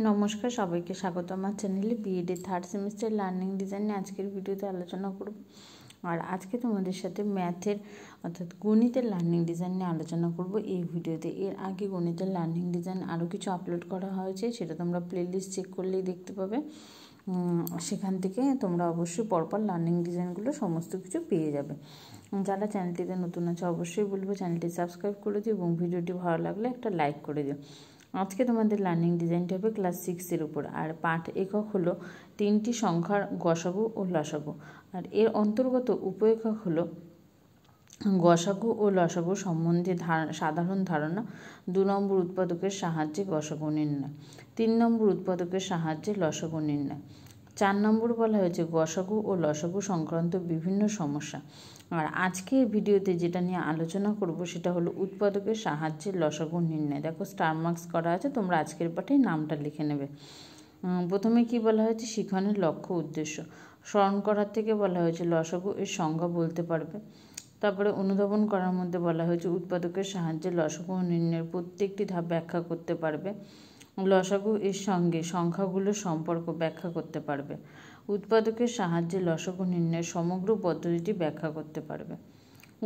নমস্কার, সবাইকে স্বাগত আমার চ্যানেলে। বিএড এর থার্ড সেমিস্টার লার্নিং ডিজাইনে আজকের ভিডিওতে আলোচনা করব। আর আজকে তোমাদের সাথে ম্যাথের অর্থাৎ গণিতের লার্নিং ডিজাইন নিয়ে আলোচনা করব এই ভিডিওতে। এর আগে গণিতের লার্নিং ডিজাইন আরও কিছু আপলোড করা হয়েছে, সেটা তোমরা প্লেলিস্ট চেক করলেই দেখতে পাবে। সেখান থেকে তোমরা অবশ্যই পরপর লার্নিং ডিজাইনগুলো সমস্ত কিছু পেয়ে যাবে। যারা চ্যানেলটিতে নতুন আছে অবশ্যই বলবো চ্যানেলটি সাবস্ক্রাইব করে দিও এবং ভিডিওটি ভালো লাগলে একটা লাইক করে দিও। আজকে তোমাদের লার্নিং ডিজাইনটা হবে ক্লাস 6-এর উপর। আর পাঠ একক হলো 3টি সংখ্যার গসাগু ও লসাগু। আর এর অন্তর্গত উপএকক হলো গসাগু ও লসাগু সম্বন্ধে সাধারণ ধারণা, 2 নম্বর উৎপাদকের সাহায্যে গসাগু নির্ণয়, 3 নম্বর উৎপাদকের সাহায্যে লসাগু নির্ণয়, 4 নম্বর বলা হয়েছে গসাগু ও লসাগু সংক্রান্ত বিভিন্ন সমস্যা। আর আজকের ভিডিওতে যেটা নিয়ে আলোচনা করব সেটা হলো উৎপাদকের সাহায্যে লসাগু নির্ণয়। দেখো স্টার মার্কস করা আছে, তোমরা আজকের পাঠে নামটা লিখে নেবে। প্রথমে কি বলা হয়েছে, শিখনের লক্ষ্য উদ্দেশ্য। স্মরণ করার থেকে বলা হয়েছে লসাগু এর সংজ্ঞা বলতে পারবে। তারপরে অনুধাবন করার মধ্যে বলা হয়েছে উৎপাদকের সাহায্যে লসাগু নির্ণয়ের প্রত্যেকটি ধাপ ব্যাখ্যা করতে পারবে। লসাগু এর সঙ্গে সংখ্যাগুলোর সম্পর্ক ব্যাখ্যা করতে পারবে। উৎপাদকের সাহায্যে লসাগু নির্ণয়ের সমগ্র পদ্ধতিটি ব্যাখ্যা করতে পারবে।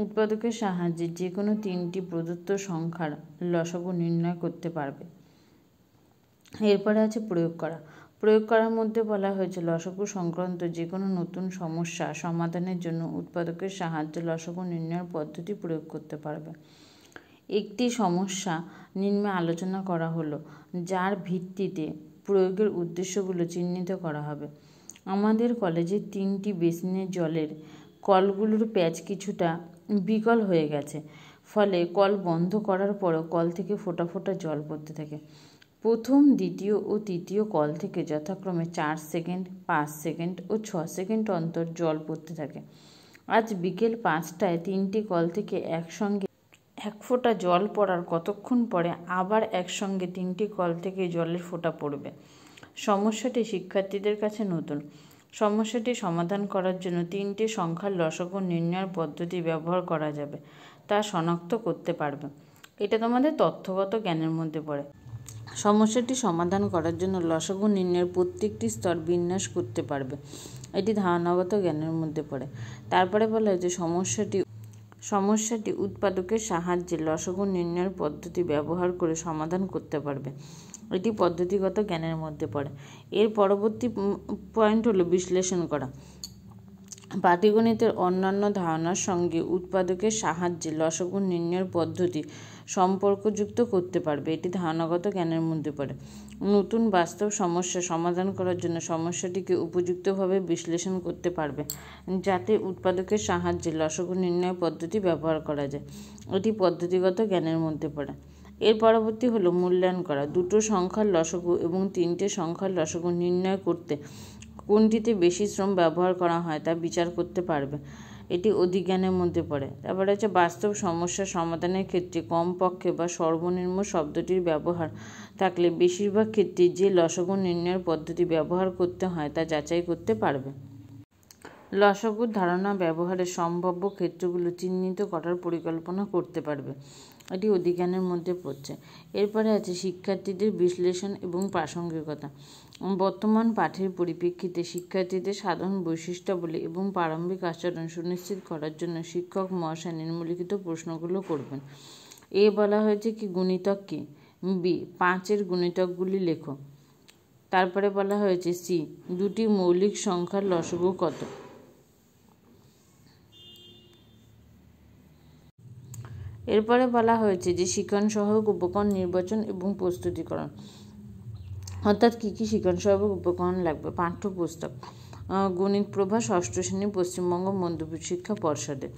উৎপাদকের সাহায্যে যে কোনো 3টি প্রদত্ত সংখ্যার লসাগু নির্ণয় করতে পারবে। এরপরে আছে প্রয়োগ করা। প্রয়োগ করার মধ্যে বলা হয়েছে লসাগু সংক্রান্ত যে কোনো নতুন সমস্যা সমাধানের জন্য উৎপাদকের সাহায্যে লসাগু নির্ণয়ের পদ্ধতি প্রয়োগ করতে পারবে। একটি সমস্যা নিম্নে আলোচনা করা হলো, যার ভিত্তিতে প্রয়োগের উদ্দেশ্যগুলো চিহ্নিত করা হবে। আমাদের কলেজের 3টি বেসিনের জলের কলগুলোর প্যাচ কিছুটা বিকল হয়ে গেছে, ফলে কল বন্ধ করার পরও কল থেকে ফোঁটা ফোঁটা জল পড়তে থাকে। প্রথম, দ্বিতীয় ও তৃতীয় কল থেকে যথাক্রমে 4 সেকেন্ড, 5 সেকেন্ড ও 6 সেকেন্ড অন্তর জল পড়তে থাকে। আজ বিকেল 5টায় 3টি কল থেকে একসঙ্গে 1 ফোঁটা জল পড়ার কতক্ষণ পরে আবার একসঙ্গে 3টি কল থেকে জলের ফোঁটা পড়বে। সমস্যাটি শিক্ষার্থীদের কাছে নতুন। সমস্যাটি সমাধান করার জন্য 3টি সংখ্যার লসাগু নির্ণয়ের পদ্ধতি ব্যবহার করা যাবে, তা শনাক্ত করতে পারবে। এটা তোমাদের তথ্যগত জ্ঞানের মধ্যে পড়ে। সমস্যাটি সমাধান করার জন্য লসাগু নির্ণয়ের প্রত্যেকটি স্তর বিন্যাস করতে পারবে, এটি ধারণাগত জ্ঞানের মধ্যে পড়ে। তারপরে বলা হয়েছে সমস্যাটি উৎপাদকের সাহায্যে লসাগু নির্ণয়ের পদ্ধতি ব্যবহার করে সমাধান করতে পারবে, এটি পদ্ধতিগত জ্ঞানের মধ্যে পড়ে। এর পরবর্তী পয়েন্ট হলো বিশ্লেষণ করা। পাটিগণিতের অন্যান্য ধারণার সঙ্গে উৎপাদকের সাহায্যে লসাগু নির্ণয়ের পদ্ধতি সম্পর্কযুক্ত করতে পারবে, এটি ধারণাগত জ্ঞানের মধ্যে পড়ে। নতুন বাস্তব সমস্যা সমাধান করার জন্য সমস্যাটিকে উপযুক্তভাবে বিশ্লেষণ করতে পারবে, যাতে উৎপাদকের সাহায্যে লসাগু নির্ণয় পদ্ধতি ব্যবহার করা যায়, এটি পদ্ধতিগত জ্ঞানের মধ্যে পড়ে। এর পরবর্তী হলো মূল্যায়ন করা। 2টো সংখ্যার লসাগু এবং 3টে সংখ্যার লসাগু নির্ণয় করতে কোনটিতে বেশি শ্রম ব্যবহার করা হয় তা বিচার করতে পারবে, এটি অধিজ্ঞানের মধ্যে পড়ে। তারপরে হচ্ছে বাস্তব সমস্যা সমাধানের ক্ষেত্রে কমপক্ষে বা সর্বনিম্ন শব্দটির ব্যবহার থাকলে বেশিরভাগ ক্ষেত্রে যে লসাগু নির্ণয়ের পদ্ধতি ব্যবহার করতে হয় তা যাচাই করতে পারবে। লসাগুর ধারণা ব্যবহারের সম্ভাব্য ক্ষেত্রগুলো চিহ্নিত করার পরিকল্পনা করতে পারবে, এটি অধিজ্ঞানের মধ্যে পড়ছে। এরপরে আছে শিক্ষার্থীদের বিশ্লেষণ এবং প্রাসঙ্গিকতা। বর্তমান পাঠের পরিপ্রেক্ষিতে শিক্ষার্থীদের সাধারণ বৈশিষ্ট্যাবলী এবং প্রারম্ভিক আচরণ সুনিশ্চিত করার জন্য শিক্ষক মহাশয় নিম্নলিখিত প্রশ্নগুলো করবেন। এ বলা হয়েছে কি গুণিতক কি, বি 5-এর গুণিতকগুলি লেখো। তারপরে বলা হয়েছে সি 2টি মৌলিক সংখ্যার লসাগু কত। এরপরে বলা হয়েছে যে শিক্ষণ সহায়ক উপকরণ নির্বাচন এবং প্রস্তুতিকরণ, অর্থাৎ কী কী শিক্ষণ সহায়ক উপকরণ লাগবে। পাঠ্যপুস্তক, গণিত প্রভা 6ষ্ঠ শ্রেণী, পশ্চিমবঙ্গ মধ্যবিত্ত শিক্ষা পর্ষদে।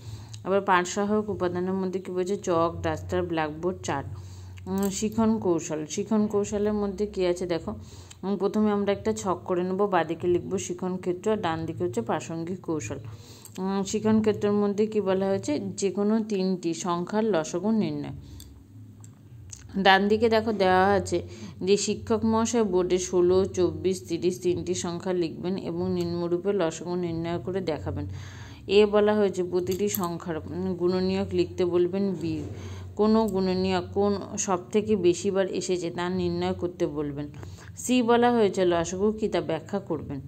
আবার পাঠ সহায়ক উপাদানের মধ্যে কী বলছে, চক, ডাস্টার, ব্ল্যাকবোর্ড, চার্ট। শিখন কৌশল, শিখন কৌশলের মধ্যে কী আছে দেখো। প্রথমে আমরা একটা ছক করে নেব, বাঁদিকে লিখবো শিখন ক্ষেত্র আর ডান দিকে হচ্ছে প্রাসঙ্গিক কৌশল। শিখন ক্ষেত্রের মধ্যে কি বলা হয়েছে, যে কোনো 3টি সংখ্যার লসাগু নির্ণয়। ডান দিকে দেখো দেওয়া আছে যে শিক্ষক মহাশয় বোর্ডে 16, 24, 30 3টি সংখ্যা লিখবেন এবং নিম্নরূপে লসাগু নির্ণয় করে দেখাবেন। এ বলা হয়েছে প্রতিটি সংখ্যার গুণনীয়ক লিখতে বলবেন। বি কোনো গুণনীয়ক কোন সবথেকে বেশিবার এসেছে তা নির্ণয় করতে বলবেন। সি বলা হয়েছে লসাগু কী তা ব্যাখ্যা করবেন।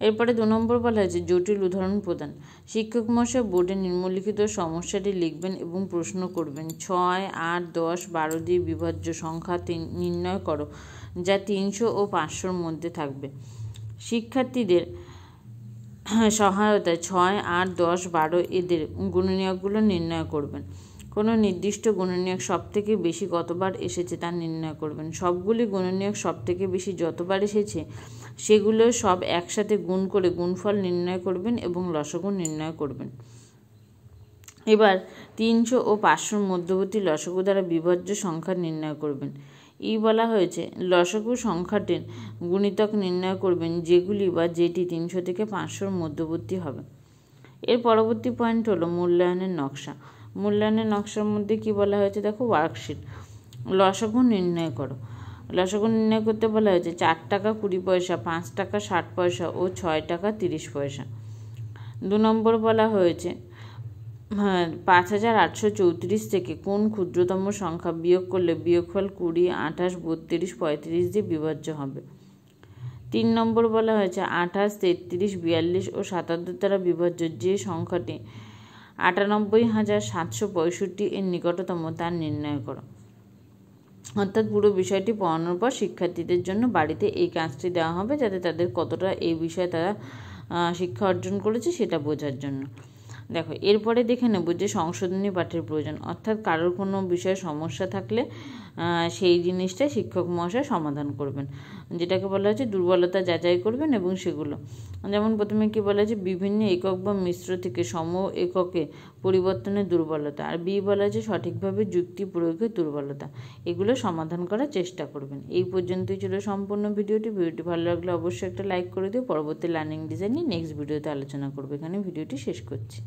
এরপরে 2 নম্বর বলা হয়েছে জটিল উদাহরণ প্রদান। শিক্ষক মহাশয় বোর্ডে নিম্নলিখিত সমস্যাটি লিখবেন এবং প্রশ্ন করবেন। 6, 8, 10, 12 দিয়ে বিভাজ্য সংখ্যা নির্ণয় করো যা 300 ও 500-র মধ্যে থাকবে। শিক্ষার্থীদের সহায়তায় 6, 8, 10, 12 এদের গুণনীয়কগুলো নির্ণয় করবেন। কোনো নির্দিষ্ট গুণনীয়ক সবথেকে বেশি কতবার এসেছে তা নির্ণয় করবেন। সবগুলি গুণনীয়ক সবথেকে বেশি যতবার এসেছে সেগুলো সব একসাথে গুণ করে গুণফল নির্ণয় করবেন এবং লসাগু নির্ণয় করবেন। এবার 300 ও 500-র মধ্যবর্তী লসাগু দ্বারা বিভাজ্য সংখ্যা নির্ণয় করবেন। বলা হয়েছে লসাগু সংখ্যাটির গুণিতক নির্ণয় করবেন যেগুলি বা যেটি 300 থেকে 500-র মধ্যবর্তী হবে। এর পরবর্তী পয়েন্ট হলো মূল্যায়নের নকশা। মূল্যায়নের নকশার মধ্যে কি বলা হয়েছে দেখো, ওয়ার্কশিট। লসাগু নির্ণয় করো। লসাগু নির্ণয় করতে বলা হয়েছে 4 টাকা 20 পয়সা, 5 টাকা 60 পয়সা ও 6 টাকা 30 পয়সা। 2 নম্বর বলা হয়েছে 5834 থেকে কোন ক্ষুদ্রতম সংখ্যা বিয়োগ করলে বিয়োগফল 20, 28, 32, 35 দিয়ে বিভাজ্য হবে। 3 নম্বর বলা হয়েছে 28, 33, 42 ও 77 দ্বারা বিভাজ্য যে সংখ্যাটি 98,765 এর নিকটতম তা নির্ণয় করো। অর্থাৎ পুরো বিষয়টি পড়ানোর পর শিক্ষার্থীদের জন্য বাড়িতে এই কাজটি দেওয়া হবে যাতে তাদের কতটা এই বিষয়ে তারা শিক্ষা অর্জন করেছে সেটা বোঝার জন্য। দেখো এরপরে দেখে নেব যে সংশোধনী পাঠের প্রয়োজন, অর্থাৎ কারোর কোনো বিষয়ে সমস্যা থাকলে সেই জিনিসটা শিক্ষক মহাশয় সমাধান করবেন, যেটাকে বলা হচ্ছে দুর্বলতা যাচাই করবেন। এবং সেগুলো যেমন প্রথমে কি বলা হয়েছে বিভিন্ন একক বা মিশ্র থেকে সম এককে পরিবর্তনের দুর্বলতা, আর বি বলা হয়েছে সঠিকভাবে যুক্তি প্রয়োগের দুর্বলতা, এগুলো সমাধান করার চেষ্টা করবেন। এই পর্যন্তই ছিল সম্পূর্ণ ভিডিওটি ভালো লাগলে অবশ্যই একটা লাইক করে দিও। পরবর্তী লার্নিং ডিজাইন নিয়ে নেক্সট ভিডিওতে আলোচনা করবো। এখানে ভিডিওটি শেষ করছি।